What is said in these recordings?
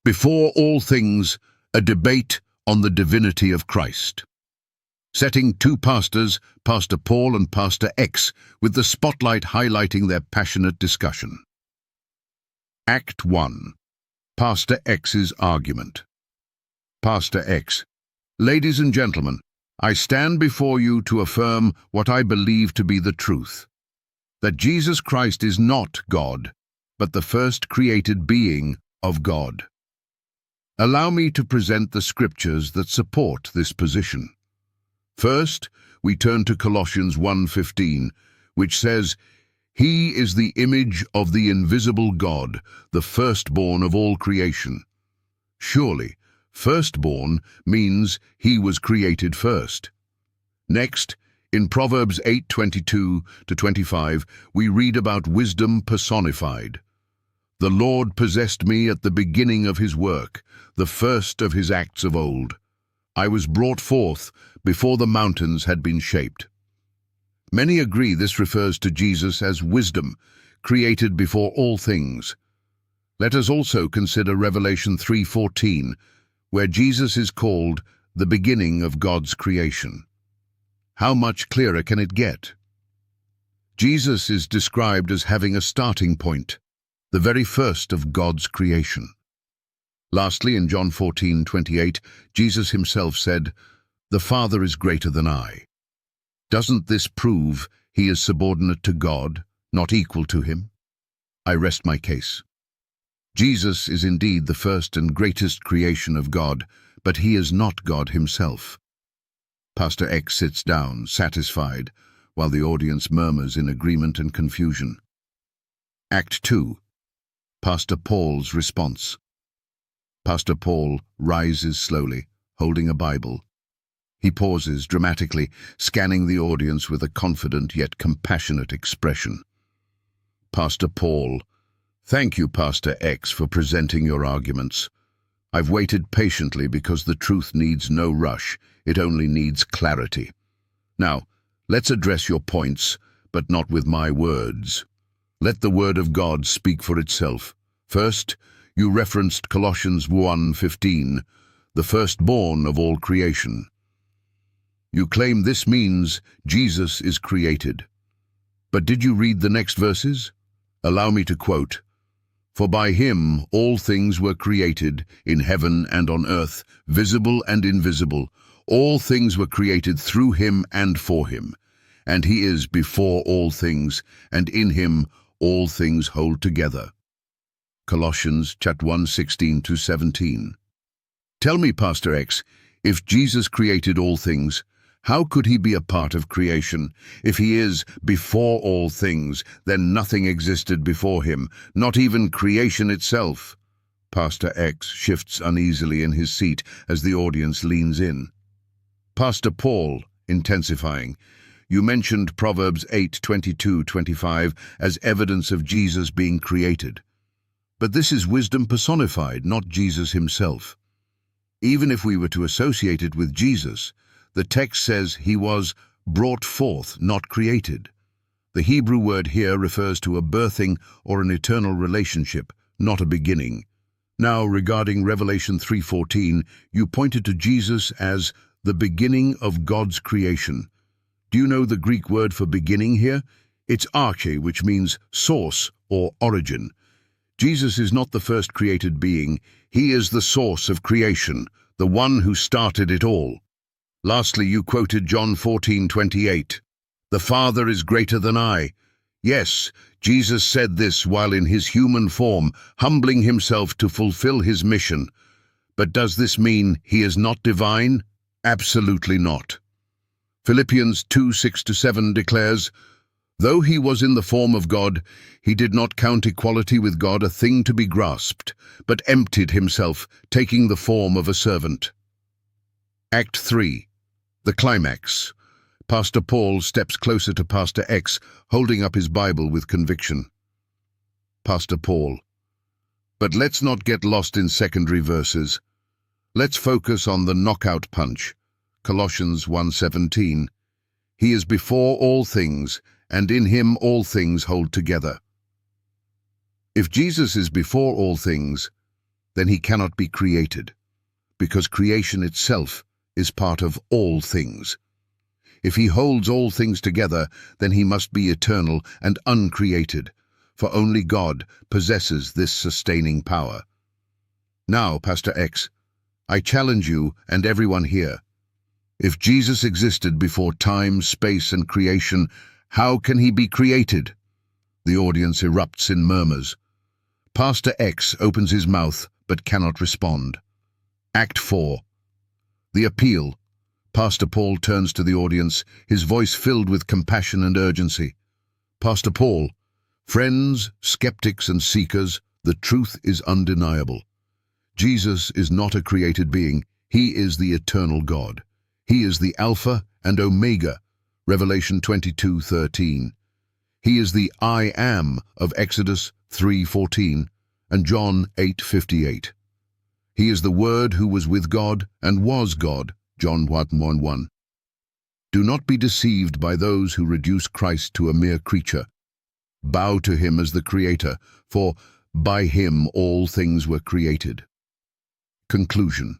Before all things, a debate on the divinity of Christ. Setting two pastors, Pastor Paul and Pastor X, with the spotlight highlighting their passionate discussion. Act 1. Pastor X's argument. Pastor X: Ladies and gentlemen, I stand before you to affirm what I believe to be the truth, that Jesus Christ is not God, but the first created being of God. Allow me to present the scriptures that support this position. First, we turn to Colossians 1:15, which says, "He is the image of the invisible God, the firstborn of all creation." Surely, firstborn means he was created first. Next, in Proverbs 8:22-25, we read about wisdom personified. "The Lord possessed me at the beginning of his work, the first of his acts of old. I was brought forth before the mountains had been shaped." Many agree this refers to Jesus as wisdom, created before all things. Let us also consider Revelation 3:14, where Jesus is called the beginning of God's creation. How much clearer can it get? Jesus is described as having a starting point, the very first of God's creation. Lastly, in John 14:28, Jesus himself said, "The Father is greater than I." Doesn't this prove he is subordinate to God, not equal to him? I rest my case. Jesus is indeed the first and greatest creation of God, but he is not God himself. Pastor X sits down, satisfied, while the audience murmurs in agreement and confusion. Act 2. Pastor Paul's response. Pastor Paul rises slowly, holding a Bible. He pauses dramatically, scanning the audience with a confident yet compassionate expression. Pastor Paul: Thank you, Pastor X, for presenting your arguments. I've waited patiently because the truth needs no rush, it only needs clarity. Now, let's address your points, but not with my words. Let the word of God speak for itself. First, you referenced Colossians 1:15, the firstborn of all creation. You claim this means Jesus is created. But did you read the next verses? Allow me to quote, "For by him all things were created, in heaven and on earth, visible and invisible. All things were created through him and for him. And he is before all things, and in him all things hold together." Colossians 1:16-17. Tell me, Pastor X, if Jesus created all things, how could he be a part of creation? If he is before all things, then nothing existed before him, not even creation itself. Pastor X shifts uneasily in his seat as the audience leans in. Pastor Paul, intensifying, you mentioned Proverbs 8:22-25 as evidence of Jesus being created. But this is wisdom personified, not Jesus himself. Even if we were to associate it with Jesus, the text says he was brought forth, not created. The Hebrew word here refers to a birthing or an eternal relationship, not a beginning. Now, regarding Revelation 3:14, you pointed to Jesus as the beginning of God's creation. Do you know the Greek word for beginning here? It's arche, which means source or origin. Jesus is not the first created being. He is the source of creation, the one who started it all. Lastly, you quoted John 14:28. "The Father is greater than I." Yes, Jesus said this while in his human form, humbling himself to fulfill his mission. But does this mean he is not divine? Absolutely not. Philippians 2:6-7 declares, "Though he was in the form of God, he did not count equality with God a thing to be grasped, but emptied himself, taking the form of a servant." Act 3. The climax. Pastor Paul steps closer to Pastor X, holding up his Bible with conviction. Pastor Paul: But let's not get lost in secondary verses. Let's focus on the knockout punch. Colossians 1:17. He is before all things, and in him all things hold together. If Jesus is before all things, then he cannot be created, because creation itself is part of all things. If he holds all things together, then he must be eternal and uncreated, for only God possesses this sustaining power. Now, Pastor X, I challenge you and everyone here. If Jesus existed before time, space, and creation, how can he be created? The audience erupts in murmurs. Pastor X opens his mouth but cannot respond. Act 4. The appeal. Pastor Paul turns to the audience, his voice filled with compassion and urgency. Pastor Paul, friends, skeptics, and seekers, the truth is undeniable. Jesus is not a created being. He is the eternal God. He is the Alpha and Omega, Revelation 22:13. He is the I Am of Exodus 3:14 and John 8:58. He is the Word who was with God and was God, John 1:1. Do not be deceived by those who reduce Christ to a mere creature. Bow to him as the Creator, for by him all things were created. Conclusion.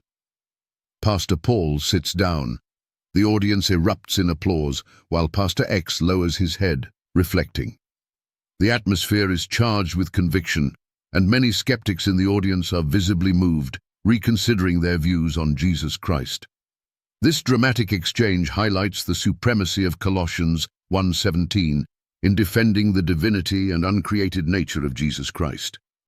Pastor Paul sits down. The audience erupts in applause, while Pastor X lowers his head, reflecting. The atmosphere is charged with conviction, and many skeptics in the audience are visibly moved, reconsidering their views on Jesus Christ. This dramatic exchange highlights the supremacy of Colossians 1:17 in defending the divinity and uncreated nature of Jesus Christ.